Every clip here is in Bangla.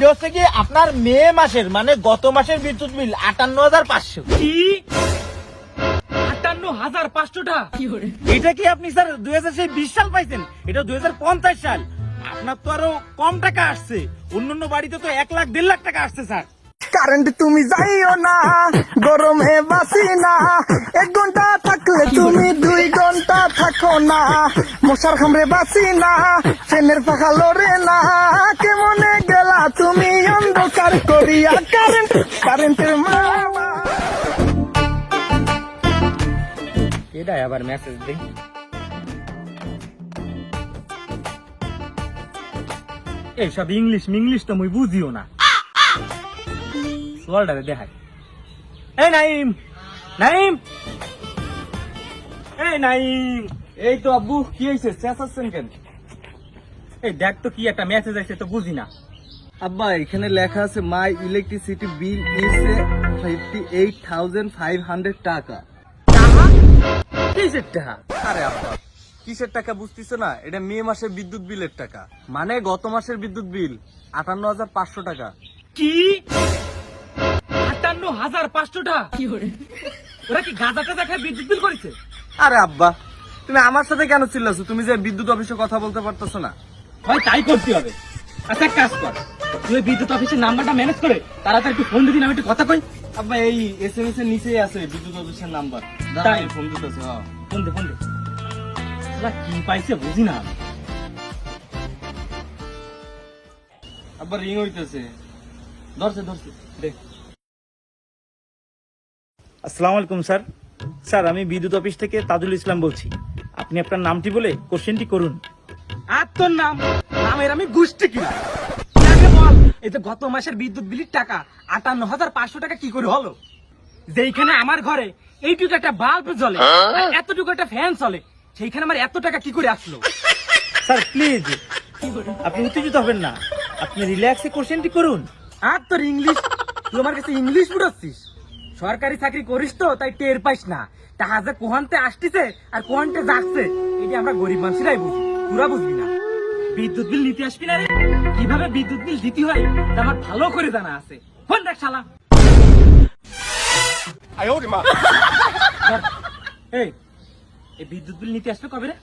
এইটা হচ্ছে কি আপনার মে মাসের মানে গত মাসের বিদ্যুৎ বিল ৫৮,৫০০। কি ৫৮,৫০০ টাকা? এটা কি আপনি স্যার ২০২০ সাল পাইছেন? এটা ২০৫০ সাল। আপনার তো আরো কম টাকা আসছে, অন্যান্য বাড়িতে তো ১ লাখ ১.৫ লাখ টাকা আসছে স্যার। কারেন্ট তুমি যাইও না, গরমে বাসি না, ১ ঘন্টা থাকলে তুমি ২ ঘন্টা থাকো না, মশার কামড়ে বাসি না, ফ্যানের পাখা লড়ে না, কেমনে গেলা তুমি অন্ধকার করিয়া কারেন্টের মা। এটা আবার মেসেজ দেই। এইসব ইংলিশ তো মুই বুঝিও না। সোয়ালটারে দেখাই। এই নাইম, নাইম, এই নাইম। এই তো আব্বু, কি হয়েছে? চেঁচাচ্ছেন কেন? এই দেখ তো কি একটা মেসেজ আসছে তো বুঝি না। আব্বা, এখানে লেখা আছে মাই ইলেকট্রিসিটি বিল ইজ 58,500 টাকা। কিসের টাকা? আরে আব্বা, কিসের টাকা বুঝতেছো না? এটা মে মাসের বিদ্যুৎ বিলের টাকা, মানে গত মাসের বিদ্যুৎ বিল 58,500 টাকা। কি ৫৮,৫০০ টাকা? ওরা কি গাঁজা টাজা খায় বিদ্যুৎ বিল করেছে? আরে আব্বা, তুমি আমার সাথে কেন চিল্লাছো? তুমি যে বিদ্যুৎ অফিসে কথা বলতে পারতেছো না? ভাই তাই করতে হবে। আচ্ছা এক কাজ কর, তুই বিদ্যুৎ অফিসের নাম্বারটা ম্যানেজ করে তাড়াতাড়ি একটু ফোন দিবি, আমি একটু কথা কই। আব্বা, এই SMS এর নিচেই আছে বিদ্যুৎ অফিসের নাম্বার। তাই? ফোন দিতেছে। হ্যাঁ, ফোন দে ফোন দে। শালা কি পাইছে বুঝি না। আব্বা রিং হইতেছে। ধরছে দেখ। আসসালামু আলাইকুম স্যার। স্যার আমি বিদ্যুৎ অফিস থেকে তাজুল ইসলাম বলছি। আপনি আপনার নামটি বলে কোশ্চেনটি করুন। আর তোর নামের আমি গুষ্টি কিনা বল। এই যে গত মাসের বিদ্যুৎ বিলের টাকা 58,500 টাকা কি করে হলো? যেইখানে আমার ঘরে এইটুকু একটা বাল্ব জ্বলে, আর এতটুকু একটা ফ্যান চলে, সেইখানে আমার এত টাকা কি করে আসলো? স্যার প্লিজ আপনি উত্তেজিত হবেন না, আপনি রিল্যাক্সে কোশ্চেনটি করুন। আর তোর ইংলিশ, তুই আমার কাছে ইংলিশ বুঝাচ্ছিস? সরকারি চাকরি করিস তো তাই টের পাইস না টাকা যে কোহানতে আসতেছে আর কোহানতে যাচ্ছে, এটি আমরা গরিব মানুষরাই বুঝি, তোরা বুঝবি না। বিদ্যুৎ বিল নিতে আসবি না রে? কিভাবে বিদ্যুৎ বিল দিতে হয় তা আমার ভালো করে জানা আছে। ফোন দেখ শালা। এই এই বিদ্যুৎ বিল নিতে আসবে কবে রে?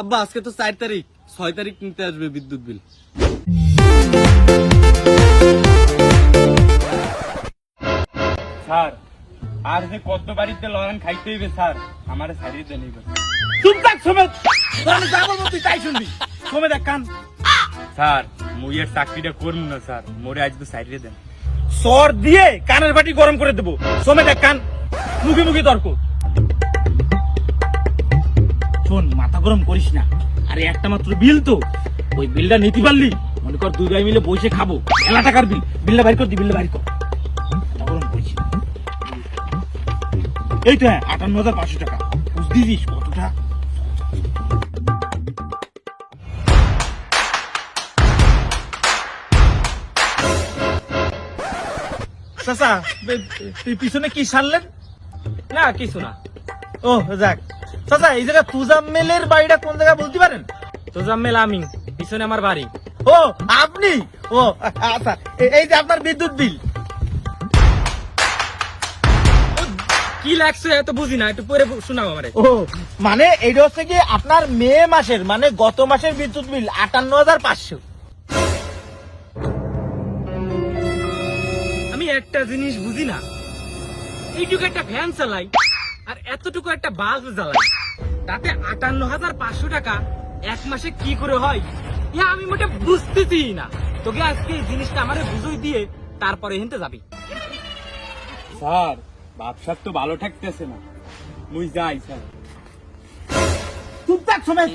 আব্বা আজকে তো 4 তারিখ, 6 তারিখ নিতে আসবে বিদ্যুৎ বিল। স্যার আর যে কত বাড়িতে লড়ান খাইতে হইবে স্যার, আমারে ছাড়িয়ে দেন। চুপ থাক সমেত, আমি যা বলবো তুই তাই শুনবি। সমেত এক কান। স্যার মুই এর চাকরিটা করবো না স্যার, মোরে আজ তো ছাড়িয়ে দেন। সর দিয়ে কানের বাটি গরম করে দেবো। সমেত এক কান, মুখে মুখে তর্ক। শোন, মাথা গরম করিস না। আরে একটা মাত্র বিল তো, ওই বিলটা নিতে পারলি মনে কর 2 ভাই মিলে বসে খাবো। মেলা টাকার বিল, বিলটা বাইর কর দি, বিলটা বাইর কর। মাথা গরম করিস না। এই তো হ্যাঁ 58,500 টাকা। বুঝ দিস কতটা? চাচা পিছনে কি সারলেন? না কিছু না। ও যাক চাচা, এই জায়গা তুজাম্মেলের বাড়িটা কোন জায়গা বলতে পারেন? তোজাম্মেল আমি, পিছনে আমার বাড়ি। ও আপনি? ও আচ্ছা, এই যে আপনার বিদ্যুৎ বিল। কি লাগছে এত বুঝি না, একটু পরে শোনাও আমারে। ও মানে এইটা হচ্ছে কি আপনার মে মাসের মানে গত মাসের বিদ্যুৎ বিল 58,500। আমি একটা জিনিস বুঝি না, এইটুকু একটা ফ্যান চালাই আর এতটুকু একটা বাল্ব জ্বালাই, তাতে 58,500 টাকা এক মাসে কি করে হয়? আমি মোটে বুঝতেছি না। তোকে আজকে এই জিনিসটা আমারে বুঝিয়ে দিয়ে তারপরে হেনতে যাবি। স্যার ব্যবসার তো ভালো থাকতেছে না, মুই যাই স্যার। চুপ থাক সমেত।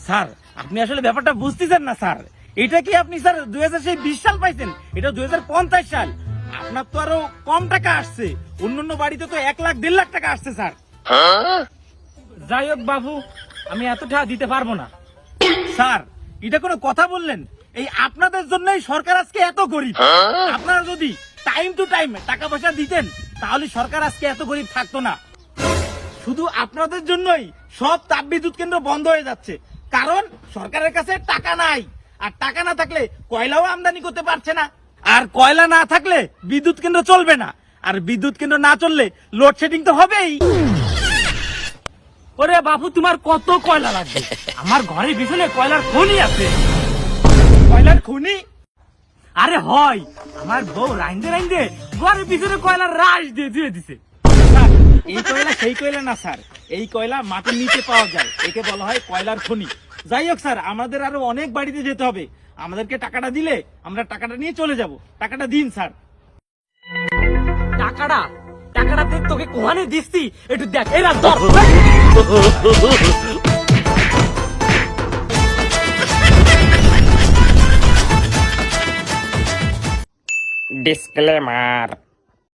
স্যার আপনি আসলে ব্যাপারটা বুঝতেছেন না স্যার। এটা কি আপনি স্যার ২০২০ সাল পাইছেন? এটা ২০৫০ সাল। আপনার তো আরো কম টাকা আসছে, অন্যান্য বাড়িতে তো ১ লাখ ১.৫ লাখ টাকা আসছে স্যার। যাই হোক বাবু, আমি এত টাকা দিতে পারবো না। স্যার এটা কোনো কথা বললেন? এই আপনাদের জন্যই সরকার আজকে এত গরিব। আপনারা যদি টাইম টু টাইম টাকা পয়সা দিতেন তাহলে সরকার আজকে এত গরিব থাকতো না। শুধু আপনাদের জন্যই সব তাপবিদ্যুৎ কেন্দ্র বন্ধ হয়ে যাচ্ছে, কারণ সরকারের কাছে টাকা নাই। আর টাকা না থাকলে কয়লাও আমদানি করতে পারছে না, আর কয়লা না থাকলে বিদ্যুৎ কেন্দ্র চলবে না, আর বিদ্যুৎ কেন্দ্র না চললে লোডশেডিং তো হবেই। ওরে বাপু, তোমার কত কয়লা লাগবে? আমার ঘরের পিছনে কয়লার খনি আছে। কয়লার খনি? আরে হয়, আমার বউ রাইন্দে রাইন্দে ঘরের পিছনে কয়লার রাশ দিয়ে দিয়ে দিছে। স্যার, এই কয়লা সেই কয়লা না স্যার, এই কয়লা মাটির নিচে পাওয়া যায়, একে বলা হয় কয়লার খনি। যাই হোক স্যার, আমাদের আরো অনেক বাড়িতে যেতে হবে, আমাদেরকে টাকাটা দিলে আমরা টাকাটা নিয়ে চলে যাব। টাকাটা দিন স্যার। টাকাটা টাকাটা দেখ, তোকে কোহানে দিচ্ছি একটু দেখ। এরা ধর। ডিসক্লেমার